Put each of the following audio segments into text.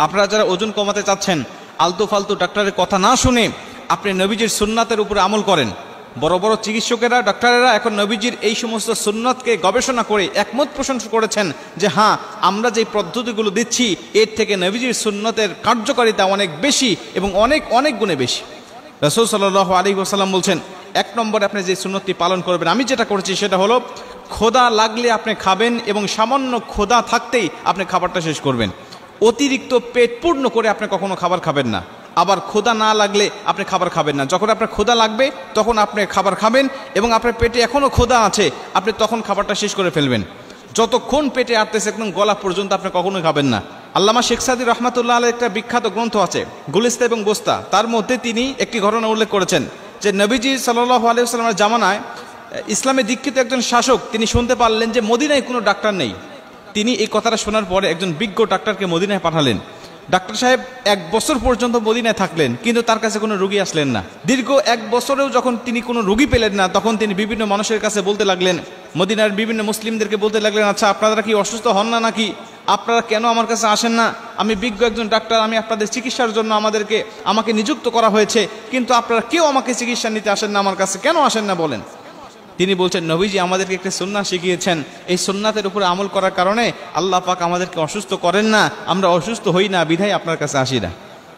আপনারা যারা ওজন কমাতে চাচ্ছেন, আলতু ফালতু ডাক্তারের কথা না শুনে আপনি নবীজির সুন্নাতের উপরে আমল করেন। বড় বড় চিকিৎসকেরা, ডাক্তারেরা এখন নবীজির এই সমস্ত সুন্নাতকে গবেষণা করে একমত পোষণ করেছেন যে হ্যাঁ, আমরা যে পদ্ধতিগুলো দিচ্ছি এর থেকে নবীজির সুন্নতের কার্যকারিতা অনেক বেশি এবং অনেক অনেক গুণে বেশি। রাসূল সাল্লাল্লাহু আলাইহি ওয়াসাল্লাম বলছেন, এক নম্বরে আপনি যে সুন্নতটি পালন করবেন, আমি যেটা করেছি সেটা হলো ক্ষুধা লাগলে আপনি খাবেন এবং সামান্য ক্ষুধা থাকতেই আপনি খাবারটা শেষ করবেন। অতিরিক্ত পেট পূর্ণ করে আপনি কখনো খাবার খাবেন না। আবার ক্ষুধা না লাগলে আপনি খাবার খাবেন না। যখন আপনার ক্ষুধা লাগবে তখন আপনি খাবার খাবেন এবং আপনার পেটে এখনও ক্ষুধা আছে আপনি তখন খাবারটা শেষ করে ফেলবেন। যতক্ষণ পেটে আটতেছে একদম গলা পর্যন্ত আপনি কখনোই খাবেন না। আল্লামা শেখ সাদী রহমাতুল্লাহ আলাইহির একটা বিখ্যাত গ্রন্থ আছে গুলিস্তা এবং বস্তা, তার মধ্যে তিনি একটি ঘটনা উল্লেখ করেছেন যে নবীজি সাল্লাল্লাহু আলাইহি ওয়াসাল্লামের জামানায় ইসলামে দীক্ষিত একজন শাসক তিনি শুনতে পারলেন যে মদিনায় কোনো ডাক্তার নেই। তিনি এই কথাটা শোনার পরে একজন বিজ্ঞ ডাক্তারকে মদিনায় পাঠালেন। ডাক্তার সাহেব 1 বছর পর্যন্ত মদিনায় থাকলেন, কিন্তু তার কাছে কোনো রোগী আসলেন না। দীর্ঘ 1 বছরেও যখন তিনি কোনো রোগী পেলেন না, তখন তিনি বিভিন্ন মানুষের কাছে বলতে লাগলেন, মদিনার বিভিন্ন মুসলিমদেরকে বলতে লাগলেন, আচ্ছা আপনারা কি অসুস্থ হন না নাকি? আপনারা কেন আমার কাছে আসেন না? আমি বিজ্ঞ একজন ডাক্তার, আমি আপনাদের চিকিৎসার জন্য আমাকে নিযুক্ত করা হয়েছে, কিন্তু আপনারা কেউ আমাকে চিকিৎসা নিতে আসেন না, আমার কাছে কেন আসেন না বলেন? তিনি বলছেন, নবীজি আমাদেরকে একটা সুন্নাত শিখিয়েছেন, এই সুন্নাতের উপরে আমল করার কারণে আল্লাহ পাক আমাদেরকে অসুস্থ করেন না, আমরা অসুস্থ হই না, বিধায় আপনার কাছে আসি না।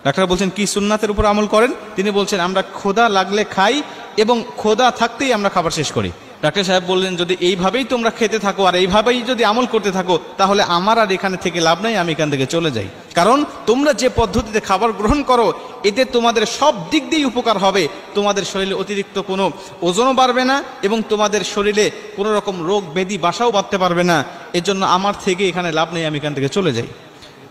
ডাক্তার বলছেন, কি সুন্নাতের উপর আমল করেন? তিনি বলছেন, আমরা ক্ষুধা লাগলে খাই এবং ক্ষুধা থাকতেই আমরা খাবার শেষ করি। ডাক্তার সাহেব বললেন, যদি এইভাবেই তোমরা খেতে থাকো আর এইভাবেই যদি আমল করতে থাকো তাহলে আমার আর এখানে থেকে লাভ নাই, আমি এখান থেকে চলে যাই। কারণ তোমরা যে পদ্ধতিতে খাবার গ্রহণ করো এতে তোমাদের সব দিক দিয়েই উপকার হবে। তোমাদের শরীরে অতিরিক্ত কোনো ওজনও বাড়বে না এবং তোমাদের শরীরে কোনো রকম রোগ ব্যাধি বাসাও বাঁধতে পারবে না। এজন্য আমার থেকে এখানে লাভ নেই, আমি এখান থেকে চলে যাই।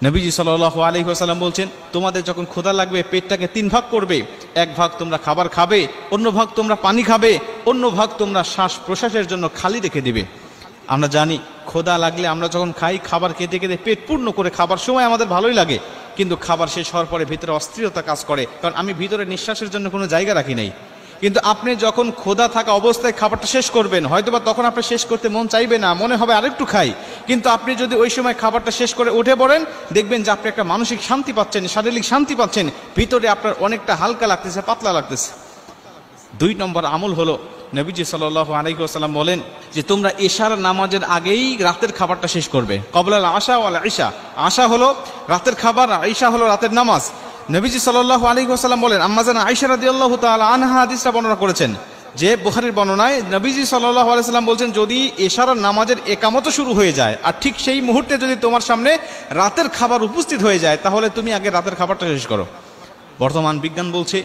নবীজি সাল্লাল্লাহু আলাইহি ওয়াসাল্লাম বলছেন, তোমাদের যখন ক্ষুধা লাগবে পেটটাকে 3 ভাগ করবে। 1 ভাগ তোমরা খাবার খাবে, অন্য ভাগ তোমরা পানি খাবে, অন্য ভাগ তোমরা শ্বাস প্রশ্বাসের জন্য খালি রেখে দিবে। আমরা জানি ক্ষুধা লাগলে আমরা যখন খাই খাবার খেতে খেতে পেট পূর্ণ করে খাবার সময় আমাদের ভালোই লাগে, কিন্তু খাবার শেষ হওয়ার পরে ভিতরে অস্থিরতা কাজ করে, কারণ আমি ভিতরে নিঃশ্বাসের জন্য কোনো জায়গা রাখি নাই। কিন্তু আপনি যখন ক্ষুধা থাকা অবস্থায় খাবারটা শেষ করবেন, হয়তোবা তখন আপনি শেষ করতে মন চাইবে না, মনে হবে আরেকটু খাই, কিন্তু আপনি যদি ওই সময় খাবারটা শেষ করে উঠে পড়েন দেখবেন যে আপনি একটা মানসিক শান্তি পাচ্ছেন, শারীরিক শান্তি পাচ্ছেন, ভিতরে আপনার অনেকটা হালকা লাগতেছে, পাতলা লাগতেছে। 2 নম্বর আমল হলো, নবীজি সাল্লাল্লাহু আলাইহি ওয়াসাল্লাম বলেন যে তোমরা ইশার নামাজের আগেই রাতের খাবারটা শেষ করবে। ক্বাবলাল আশা ওয়াল ইশা, আশা হলো রাতের খাবার, ইশা হলো রাতের নামাজ। নবীজি সাল্লাল্লাহু আলাইহি ওয়াসাল্লাম বলেন, আম্মা জান আয়েশা রাদিয়াল্লাহু তাআলা আনহা হাদিসটা বর্ণনা করেছেন যে বুখারীর বর্ণনায় নবীজি সাল্লাল্লাহু আলাইহি ওয়াসাল্লাম বলছেন, যদি ইশার নামাজের ইকামত শুরু হয়ে যায় আর ঠিক সেই মুহূর্তে যদি তোমার সামনে রাতের খাবার উপস্থিত হয়ে যায় তাহলে তুমি আগে রাতের খাবারটা শেষ করো। বর্তমান বিজ্ঞান বলছে